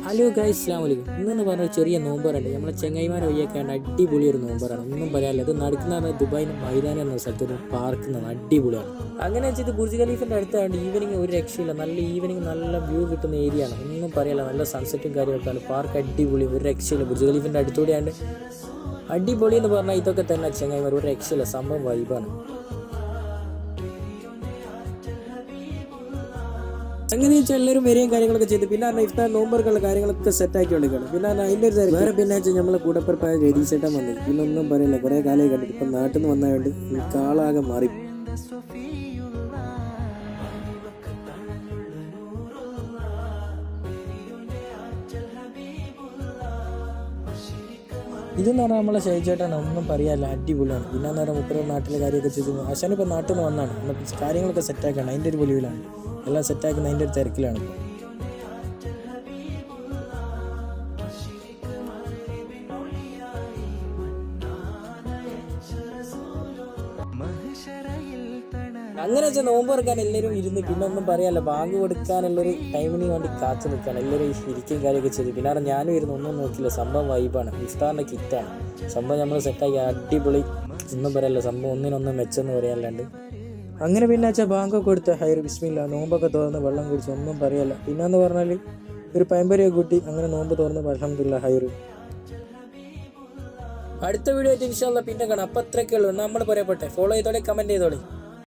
Hello guys, അസ്സലാമു അലൈക്കും. ഇന്നെന്ന് പറഞ്ഞാൽ ചെറിയ നോമ്പറുണ്ട്. നമ്മളെ ചെങ്ങൈമാരെ വയ്യേക്കാണ്ട് അടിപൊളി ഒരു നോമ്പറാണ്. ഒന്നും പറയാനില്ല. ഇത് നടക്കുന്ന ദുബായിൽ മൈതാനം എന്ന സ്ഥലത്തൊരു പാർക്ക് നിന്നാണ്. അടിപൊളിയാണ്. അങ്ങനെ വെച്ചിട്ട് ബുർജ് ഖലീഫിൻ്റെ അടുത്താണ്ട് ഈവനിങ് ഒരു രക്ഷയില്ല. നല്ല ഈവനിങ് നല്ല വ്യൂ കിട്ടുന്ന ഏരിയ ആണ്. ഒന്നും പറയാനില്ല. നല്ല സൺസെറ്റും കാര്യമൊക്കെയാണ്. പാർക്ക് അടിപൊളി, ഒരു രക്ഷയില്ല. ബുർജ് ഖലീഫിൻ്റെ അടുത്തൂടെയാണ്ട് അടിപൊളി എന്ന് പറഞ്ഞാൽ ഇതൊക്കെ തന്നെ ചെങ്ങൈമാർ, ഒരു രക്ഷയില്ല. സംഭവം വൈബാണ്. അങ്ങനെ വെച്ചാൽ എല്ലാവരും വരെയും കാര്യങ്ങളൊക്കെ ചെയ്ത് പിന്നെ ഇഫ്താർ നോമ്പർക്കുള്ള കാര്യങ്ങളൊക്കെ സെറ്റാക്കി കൊടുക്കണം. പിന്നെ അതിൻ്റെ ഒരു വേറെ പിന്നെ വെച്ചാൽ നമ്മളെ കൂടപ്പുറപ്പായ ജെയ്തി ചേട്ടൻ വന്നു. പിന്നെ ഒന്നും പറയില്ല, കുറേ കാലമായി കണ്ടിട്ട്. ഇപ്പം നാട്ടിൽ നിന്ന് വന്നതുകൊണ്ട് കാളാകെ മാറി. ഇതെന്ന് പറഞ്ഞാൽ നമ്മളെ ഷൈജേട്ടാണ്. ഒന്നും പറയാല്ല, അടിപൊളിയാണ്. പിന്നെ എന്ന് പറഞ്ഞാൽ മുപ്പത് നാട്ടിലെ കാര്യമൊക്കെ ചെയ്തു. ആശാൻ ഇപ്പോൾ നാട്ടിൽ നിന്ന് വന്നാണ്. നമ്മൾ കാര്യങ്ങളൊക്കെ സെറ്റാക്കണം. അതിൻ്റെ ഒരു പൊലിവിലാണ്, എല്ലാം സെറ്റാക്കുന്ന അതിൻ്റെ ഒരു തിരക്കിലാണ്. അങ്ങനെ വെച്ചാൽ നോമ്പ് തുറക്കാൻ എല്ലാവരും ഇരുന്ന് പിന്നെ ഒന്നും പറയാല്ല, ബാങ്ക് കൊടുക്കാനുള്ളൊരു ടൈമിന് വേണ്ടി കാത്തു നിൽക്കുകയാണ്. എല്ലാവരും ഇരിക്കുകയും കാര്യമൊക്കെ ചെയ്തു. പിന്നെ ഞാനും ഇരുന്ന് ഒന്നും നോക്കില്ല. സംഭവം വൈബാണ്. ഇഫ്താറിൻ്റെ കിറ്റാണ് സംഭവം. നമ്മൾ സെറ്റാക്കി അടിപൊളി. ഒന്നും പറയല്ല, സംഭവം ഒന്നിനൊന്നും മെച്ചെന്ന് പറയാല്ലാണ്ട്. അങ്ങനെ പിന്നെ വെച്ചാൽ ബാങ്കൊക്കെ കൊടുത്ത് ഹൈർ ബിസ്മില്ല, നോമ്പൊക്കെ തുറന്ന് വെള്ളം കുടിച്ച് ഒന്നും പറയല്ല. പിന്നെന്ന് പറഞ്ഞാൽ ഒരു പയമ്പരിയൊക്കെ കൂട്ടി അങ്ങനെ നോമ്പ് തുറന്ന് അൽഹംദുലില്ലാഹ് ഹൈർ. അടുത്ത വീഡിയോ ആയിട്ട് ഇൻഷാ അല്ലാഹ് പിന്നെ കാണാം. അപ്പം അത്രയൊക്കെ ഉള്ളൂ. നമ്മൾ പറയപ്പെട്ടെ. Follow ചെയ്തോളെ, comment ചെയ്തോളെ.